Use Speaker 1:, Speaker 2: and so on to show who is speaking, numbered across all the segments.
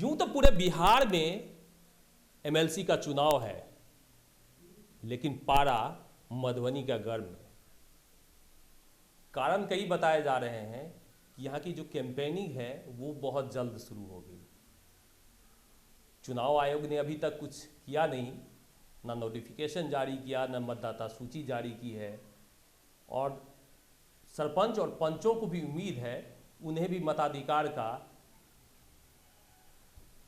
Speaker 1: यूं तो पूरे बिहार में एमएलसी का चुनाव है, लेकिन पारा मधुबनी का गर्म है। कारण कई बताए जा रहे हैं कि यहाँ की जो कैंपेनिंग है वो बहुत जल्द शुरू होगी। चुनाव आयोग ने अभी तक कुछ किया नहीं, ना नोटिफिकेशन जारी किया, ना मतदाता सूची जारी की है। और सरपंच और पंचों को भी उम्मीद है उन्हें भी मताधिकार का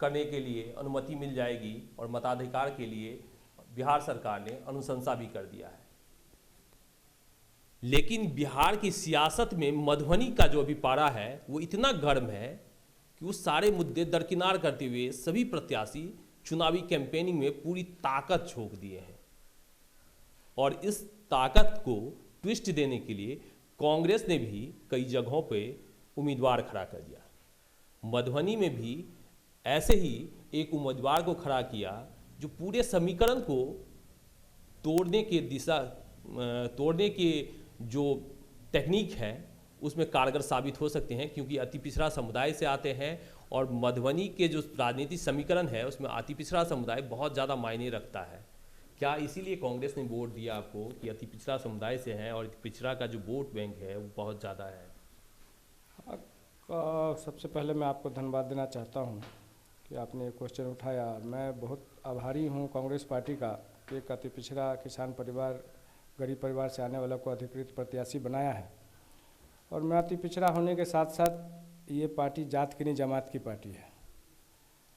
Speaker 1: करने के लिए अनुमति मिल जाएगी और मताधिकार के लिए बिहार सरकार ने अनुशंसा भी कर दिया है। लेकिन बिहार की सियासत में मधुबनी का जो अभी पारा है वो इतना गर्म है कि वो सारे मुद्दे दरकिनार करते हुए सभी प्रत्याशी चुनावी कैंपेनिंग में पूरी ताकत झोंक दिए हैं। और इस ताकत को ट्विस्ट देने के लिए कांग्रेस ने भी कई जगहों पे उम्मीदवार खड़ा कर दिया। मधुबनी में भी ऐसे ही एक उम्मीदवार को खड़ा किया जो पूरे समीकरण को तोड़ने के जो टेक्निक है उसमें कारगर साबित हो सकते हैं, क्योंकि अति पिछड़ा समुदाय से आते हैं और मधुबनी के जो राजनीतिक समीकरण है उसमें अति पिछड़ा समुदाय बहुत ज़्यादा मायने रखता है। क्या इसीलिए कांग्रेस ने वोट दिया आपको कि अति पिछड़ा समुदाय से हैं और पिछड़ा का जो वोट बैंक है वो बहुत ज़्यादा है?
Speaker 2: सबसे पहले मैं आपको धन्यवाद देना चाहता हूं कि आपने एक क्वेश्चन उठाया। मैं बहुत आभारी हूं कांग्रेस पार्टी का कि एक अति पिछड़ा किसान परिवार, गरीब परिवार से आने वाला को अधिकृत प्रत्याशी बनाया है। और मैं अति पिछड़ा होने के साथ साथ ये पार्टी जात की नहीं जमात की पार्टी है।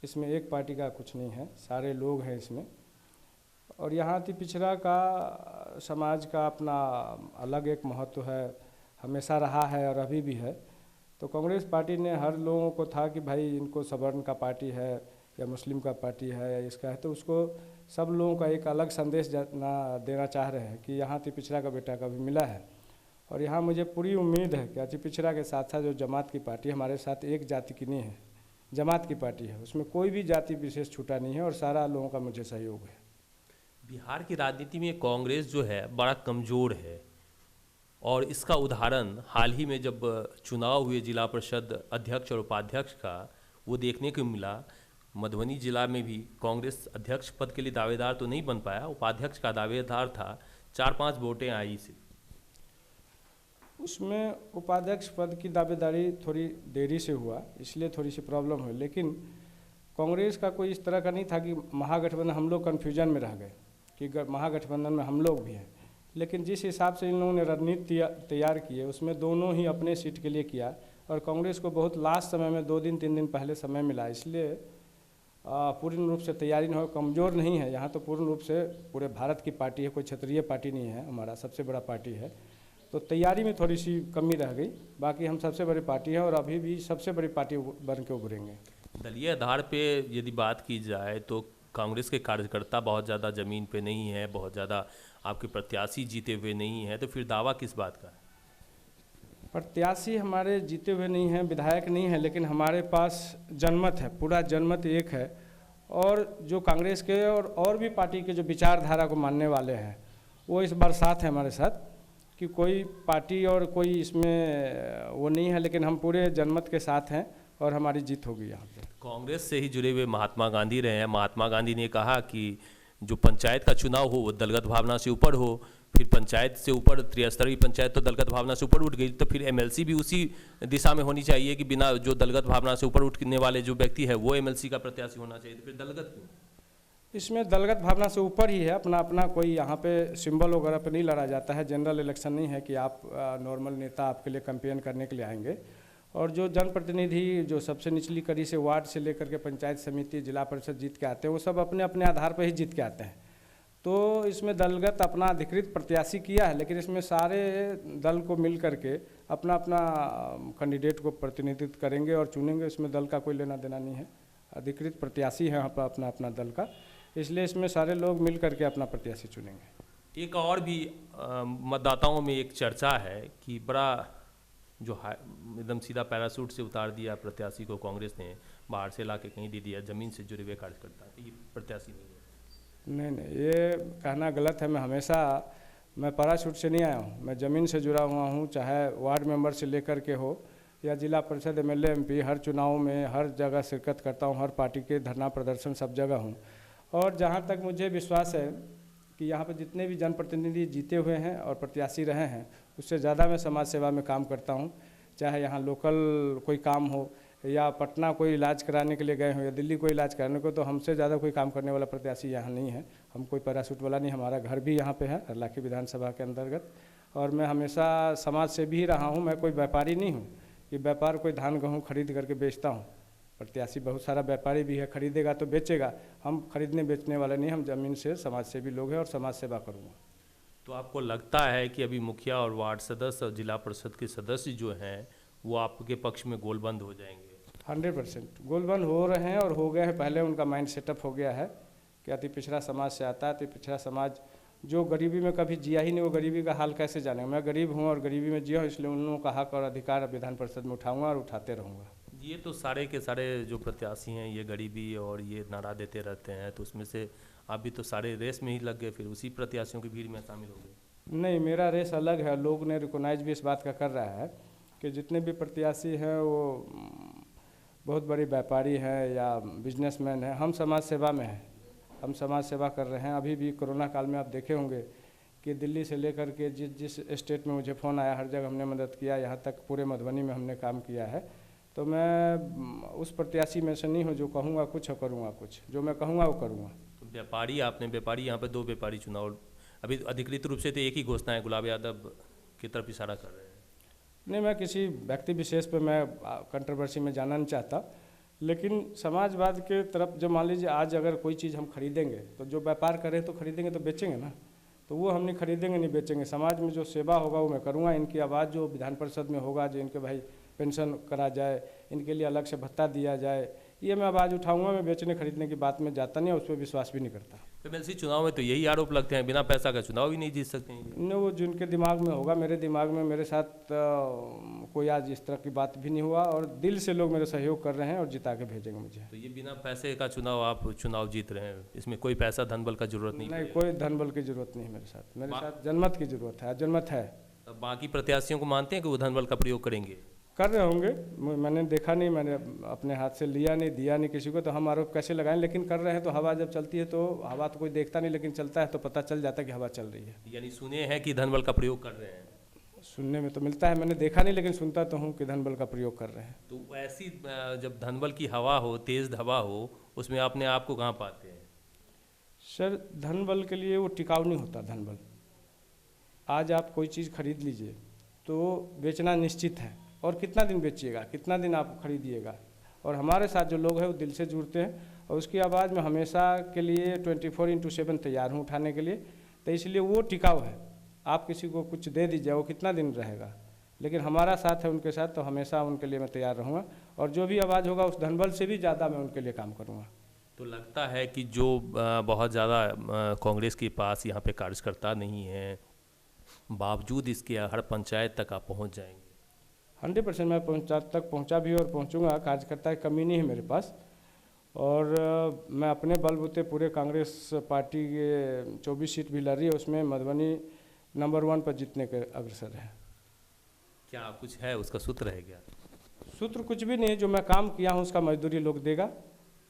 Speaker 2: इसमें एक पार्टी का कुछ नहीं है, सारे लोग हैं इसमें। और यहाँ अति पिछड़ा का समाज का अपना अलग एक महत्व है, हमेशा रहा है और अभी भी है। तो कांग्रेस पार्टी ने हर लोगों को था कि भाई इनको सवर्ण का पार्टी है या मुस्लिम का पार्टी है या इसका है, तो उसको सब लोगों का एक अलग संदेश देना चाह रहे हैं कि यहाँ अति पिछड़ा का बेटा का भी मिला है। और यहाँ मुझे पूरी उम्मीद है कि अति पिछड़ा के साथ साथ जो जमात की पार्टी हमारे साथ एक जाति की नहीं है, जमात की पार्टी है, उसमें कोई भी जाति विशेष छूटा नहीं है और सारा लोगों का मुझे सहयोग है।
Speaker 1: बिहार की राजनीति में कांग्रेस जो है बड़ा कमज़ोर है और इसका उदाहरण हाल ही में जब चुनाव हुए जिला परिषद अध्यक्ष और उपाध्यक्ष का, वो देखने को मिला। मधुबनी जिला में भी कांग्रेस अध्यक्ष पद के लिए दावेदार तो नहीं बन पाया, उपाध्यक्ष का दावेदार था, 4-5 वोटें आई से।
Speaker 2: उसमें उपाध्यक्ष पद की दावेदारी थोड़ी देरी से हुआ, इसलिए थोड़ी सी प्रॉब्लम हुई। लेकिन कांग्रेस का कोई इस तरह का नहीं था कि महागठबंधन, हम लोग कन्फ्यूजन में रह गए कि महागठबंधन में हम लोग भी हैं। लेकिन जिस हिसाब से इन लोगों ने रणनीति तैयार की है उसमें दोनों ही अपने सीट के लिए किया और कांग्रेस को बहुत लास्ट समय में 2 दिन 3 दिन पहले समय मिला, इसलिए पूर्ण रूप से तैयारी नहीं हो, कमज़ोर नहीं है। यहाँ तो पूर्ण रूप से पूरे भारत की पार्टी है, कोई क्षेत्रीय पार्टी नहीं है, हमारा सबसे बड़ा पार्टी है। तो तैयारी में थोड़ी सी कमी रह गई, बाकी हम सबसे बड़ी पार्टी है और अभी भी सबसे बड़ी पार्टी बन के उभरेंगे।
Speaker 1: दलीय आधार पे यदि बात की जाए तो कांग्रेस के कार्यकर्ता बहुत ज़्यादा ज़मीन पे नहीं है, बहुत ज़्यादा आपके प्रत्याशी जीते हुए नहीं है, तो फिर दावा किस बात का है?
Speaker 2: प्रत्याशी हमारे जीते हुए नहीं हैं, विधायक नहीं है, लेकिन हमारे पास जनमत है, पूरा जनमत एक है। और जो कांग्रेस के और भी पार्टी के जो विचारधारा को मानने वाले हैं वो इस बार साथ है हमारे साथ, कि कोई पार्टी और कोई इसमें वो नहीं है, लेकिन हम पूरे जनमत के साथ हैं और हमारी जीत होगी यहाँ पे।
Speaker 1: कांग्रेस से ही जुड़े हुए महात्मा गांधी रहे हैं। महात्मा गांधी ने कहा कि जो पंचायत का चुनाव हो वो दलगत भावना से ऊपर हो, फिर पंचायत से ऊपर त्रिस्तरीय पंचायत तो दलगत भावना से ऊपर उठ गई, तो फिर एमएलसी भी उसी दिशा में होनी चाहिए कि बिना जो दलगत भावना से ऊपर उठने वाले जो व्यक्ति है वो एमएलसी का प्रत्याशी होना चाहिए, तो फिर दलगत क्यों?
Speaker 2: इसमें दलगत भावना से ऊपर ही है, अपना अपना कोई यहाँ पे सिंबल वगैरह पे नहीं लड़ा जाता है। जनरल इलेक्शन नहीं है कि आप नॉर्मल नेता आपके लिए कैंपेन करने के लिए आएंगे। और जो जनप्रतिनिधि जो सबसे निचली कड़ी से वार्ड से लेकर के पंचायत समिति, जिला परिषद जीत के आते हैं, वो सब अपने अपने आधार पर ही जीत के आते हैं। तो इसमें दलगत अपना अधिकृत प्रत्याशी किया है, लेकिन इसमें सारे दल को मिल करके अपना अपना कैंडिडेट को प्रतिनिधित्व करेंगे और चुनेंगे। इसमें दल का कोई लेना देना नहीं है, अधिकृत प्रत्याशी है यहाँ पर अपना अपना दल का, इसलिए इसमें सारे लोग मिल करके अपना प्रत्याशी चुनेंगे।
Speaker 1: एक और भी मतदाताओं में एक चर्चा है कि बड़ा जो एकदम सीधा पैरासूट से उतार दिया प्रत्याशी को कांग्रेस ने, बाहर से ला के कहीं दे दिया, जमीन से जुड़े हुए कार्यकर्ता, ये प्रत्याशी नहीं है।
Speaker 2: नहीं, ये कहना गलत है। मैं पैराशूट से नहीं आया हूँ, मैं ज़मीन से जुड़ा हुआ हूँ, चाहे वार्ड मेंबर से लेकर के हो या जिला परिषद MLA MP हर चुनाव में हर जगह शिरकत करता हूँ, हर पार्टी के धरना प्रदर्शन सब जगह हूँ। और जहाँ तक मुझे विश्वास है कि यहाँ पर जितने भी जनप्रतिनिधि जीते हुए हैं और प्रत्याशी रहे हैं, उससे ज़्यादा मैं समाज सेवा में काम करता हूँ। चाहे यहाँ लोकल कोई काम हो या पटना कोई इलाज कराने के लिए गए हो या दिल्ली कोई इलाज कराने को, तो हमसे ज़्यादा कोई काम करने वाला प्रत्याशी यहाँ नहीं है। हम कोई पैराशूट वाला नहीं, हमारा घर भी यहाँ पे है हरलाखी विधानसभा के अंतर्गत। और मैं हमेशा समाज से भी रहा हूँ। मैं कोई व्यापारी नहीं हूँ कि व्यापार कोई धान गेहूँ खरीद करके बेचता हूँ। प्रत्याशी बहुत सारा व्यापारी भी है, खरीदेगा तो बेचेगा। हम खरीदने बेचने वाले नहीं, हम ज़मीन से समाज सेवी लोग हैं और समाज सेवा करूँगा।
Speaker 1: तो आपको लगता है कि अभी मुखिया और वार्ड सदस्य और जिला परिषद के सदस्य जो हैं वो आपके पक्ष में गोलबंद हो जाएंगे?
Speaker 2: 100% गोलबंद हो रहे हैं और हो गए हैं। पहले उनका माइंड सेटअप हो गया है कि अति पिछड़ा समाज से आता है। अति पिछड़ा समाज जो गरीबी में कभी जिया ही नहीं, वो गरीबी का हाल कैसे जाने। मैं गरीब हूँ और गरीबी में जिया हूँ, इसलिए उन लोगों का हक और अधिकार विधान परिषद में उठाऊंगा और उठाते रहूँगा।
Speaker 1: ये तो सारे के सारे जो प्रत्याशी हैं ये गरीबी और ये नारा देते रहते हैं, तो उसमें से आप भी तो सारे रेस में ही लग गए, फिर उसी प्रत्याशियों की भीड़ में शामिल हो गए।
Speaker 2: नहीं, मेरा रेस अलग है। लोग ने रिकोगनाइज भी इस बात का कर रहा है कि जितने भी प्रत्याशी हैं वो बहुत बड़े व्यापारी हैं या बिजनेसमैन हैं। हम समाज सेवा में हैं, हम समाज सेवा कर रहे हैं। अभी भी कोरोना काल में आप देखे होंगे कि दिल्ली से लेकर के जिस स्टेट में मुझे फ़ोन आया, हर जगह हमने मदद किया। यहाँ तक पूरे मधुबनी में हमने काम किया है। तो मैं उस प्रत्याशी में से नहीं हूँ जो कहूँगा कुछ और करूँगा कुछ। जो मैं कहूँगा वो करूँगा।
Speaker 1: तो व्यापारी, आपने व्यापारी यहाँ पे 2 व्यापारी चुनाव अभी अधिकृत रूप से तो एक ही घोषणा है, गुलाब यादव की तरफ इशारा कर रहे हैं।
Speaker 2: नहीं, मैं किसी व्यक्ति विशेष पे मैं कंट्रोवर्सी में जाना नहीं चाहता, लेकिन समाजवाद के तरफ जो मान लीजिए आज अगर कोई चीज़ हम खरीदेंगे तो जो व्यापार करें तो खरीदेंगे तो बेचेंगे ना। तो वो हम नहीं खरीदेंगे नहीं बेचेंगे। समाज में जो सेवा होगा वो मैं करूँगा। इनकी आवाज़ जो विधान परिषद में होगा, जो इनके भाई पेंशन करा जाए, इनके लिए अलग से भत्ता दिया जाए, ये मैं आवाज़ उठाऊंगा। मैं बेचने खरीदने की बात में जाता नहीं और उस पर विश्वास भी नहीं करता।
Speaker 1: MLC चुनाव में तो यही आरोप लगते हैं, बिना पैसा का चुनाव ही नहीं जीत सकते हैं।
Speaker 2: नहीं, वो जिनके दिमाग में होगा। मेरे दिमाग में मेरे साथ कोई आज इस तरह की बात भी नहीं हुआ और दिल से लोग मेरे सहयोग कर रहे हैं और जिता के भेजेंगे मुझे।
Speaker 1: तो ये बिना पैसे का चुनाव आप चुनाव जीत रहे हैं, इसमें कोई पैसा धन बल का जरूरत नहीं?
Speaker 2: नहीं, कोई धन बल की जरूरत नहीं मेरे साथ। मेरे साथ जनमत की जरूरत है, जनमत है।
Speaker 1: बाकी प्रत्याशियों को मानते हैं कि वो धन बल का प्रयोग करेंगे?
Speaker 2: कर रहे होंगे, मैंने देखा नहीं, मैंने अपने हाथ से लिया नहीं, दिया नहीं किसी को, तो हम आरोप कैसे लगाएं। लेकिन कर रहे हैं तो हवा जब चलती है तो हवा तो कोई देखता नहीं, लेकिन चलता है तो पता चल जाता है कि हवा चल रही है।
Speaker 1: यानी सुने हैं कि धन बल का प्रयोग कर रहे हैं?
Speaker 2: सुनने में तो मिलता है, मैंने देखा नहीं, लेकिन सुनता तो हूँ कि धन बल का प्रयोग कर रहे हैं।
Speaker 1: तो ऐसी जब धन बल की हवा हो, तेज हवा हो, उसमें अपने आप को कहाँ पाते हैं?
Speaker 2: सर, धन बल के लिए वो टिकाऊ नहीं होता। धन बल, आज आप कोई चीज़ खरीद लीजिए तो बेचना निश्चित है, और कितना दिन बेचिएगा, कितना दिन आप खरीदिएगा। और हमारे साथ जो लोग हैं वो दिल से जुड़ते हैं और उसकी आवाज़ में हमेशा के लिए 24/7 तैयार हूँ उठाने के लिए। तो इसलिए वो टिकाऊ है। आप किसी को कुछ दे दीजिए, वो कितना दिन रहेगा, लेकिन हमारा साथ है उनके साथ, तो हमेशा उनके लिए मैं तैयार रहूँगा। और जो भी आवाज़ होगा उस धनबल से भी ज़्यादा मैं उनके लिए काम करूँगा।
Speaker 1: तो लगता है कि जो बहुत ज़्यादा कांग्रेस के पास यहाँ पे कार्यकर्ता नहीं है, बावजूद इसके हर पंचायत तक आप पहुँच जाएंगे?
Speaker 2: 100% मैं पंचायत तक पहुंचा भी और पहुंचूंगा। कार्यकर्ता की कमी नहीं है मेरे पास। और मैं अपने बलबूते पूरे कांग्रेस पार्टी के 24 सीट भी लड़ रही है, उसमें मधुबनी नंबर 1 पर जीतने के अग्रसर है।
Speaker 1: क्या कुछ है उसका सूत्र है क्या?
Speaker 2: सूत्र कुछ भी नहीं है। जो मैं काम किया हूँ उसका मजदूरी लोग देगा।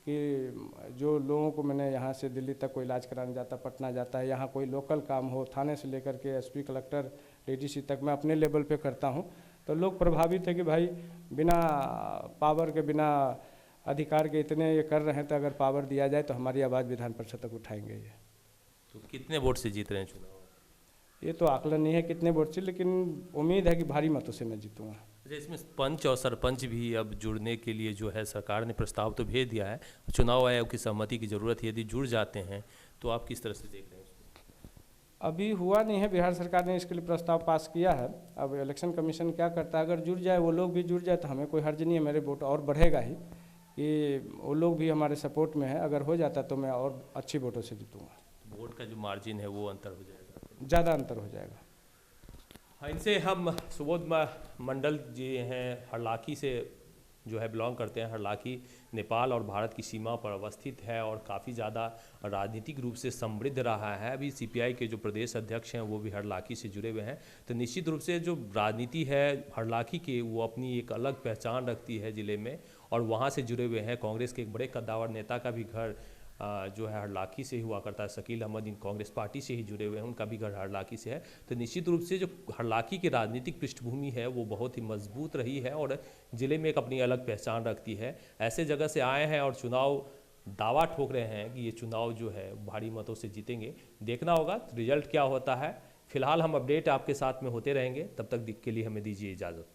Speaker 2: कि जो लोगों को मैंने यहाँ से दिल्ली तक कोई इलाज कराने जाता, पटना जाता है, यहाँ कोई लोकल काम हो, थाने से लेकर के SP कलेक्टर DDC तक मैं अपने लेवल पे करता हूँ, तो लोग प्रभावित है कि भाई बिना पावर के, बिना अधिकार के इतने ये कर रहे हैं, तो अगर पावर दिया जाए तो हमारी आवाज़ विधान परिषद तक उठाएंगे। ये
Speaker 1: तो कितने वोट से जीत रहे हैं चुनाव?
Speaker 2: ये तो आकलन नहीं है कितने वोट से, लेकिन उम्मीद है कि भारी मतों से मैं जीतूँगा।
Speaker 1: अच्छा, इसमें पंच और सरपंच भी अब जुड़ने के लिए जो है सरकार ने प्रस्ताव तो भेज दिया है, चुनाव आयोग की सहमति की ज़रूरत है। यदि जुड़ जाते हैं तो आप किस तरह से देख रहे हैं उसको?
Speaker 2: अभी हुआ नहीं है, बिहार सरकार ने इसके लिए प्रस्ताव पास किया है। अब इलेक्शन कमीशन क्या करता है, अगर जुड़ जाए, वो लोग भी जुड़ जाए तो हमें कोई हर्ज नहीं है। मेरे वोट और बढ़ेगा ही कि वो लोग भी हमारे सपोर्ट में है। अगर हो जाता तो मैं और अच्छी वोटों से जीतूँगा।
Speaker 1: वोट का जो मार्जिन है वो अंतर हो जाएगा,
Speaker 2: ज़्यादा अंतर हो जाएगा।
Speaker 1: हाँ, इनसे हम सुबोध मंडल जी हैं, हरलाखी से जो है बिलोंग करते हैं। हरलाखी नेपाल और भारत की सीमा पर अवस्थित है और काफ़ी ज़्यादा राजनीतिक रूप से समृद्ध रहा है। अभी सीपीआई के जो प्रदेश अध्यक्ष हैं वो भी हरलाखी से जुड़े हुए हैं। तो निश्चित रूप से जो राजनीति है हरलाखी की वो अपनी एक अलग पहचान रखती है ज़िले में, और वहाँ से जुड़े हुए हैं। कांग्रेस के एक बड़े कद्दावर नेता का भी घर जो है हरलाखी से ही हुआ करता है। शकील अहमद इन कांग्रेस पार्टी से ही जुड़े हुए हैं, उनका भी घर हरलाखी से है। तो निश्चित रूप से जो हरलाखी की राजनीतिक पृष्ठभूमि है वो बहुत ही मजबूत रही है और ज़िले में एक अपनी अलग पहचान रखती है। ऐसे जगह से आए हैं और चुनाव दावा ठोक रहे हैं कि ये चुनाव जो है भारी मतों से जीतेंगे। देखना होगा रिजल्ट क्या होता है। फिलहाल हम अपडेट आपके साथ में होते रहेंगे, तब तक के लिए हमें दीजिए इजाज़त।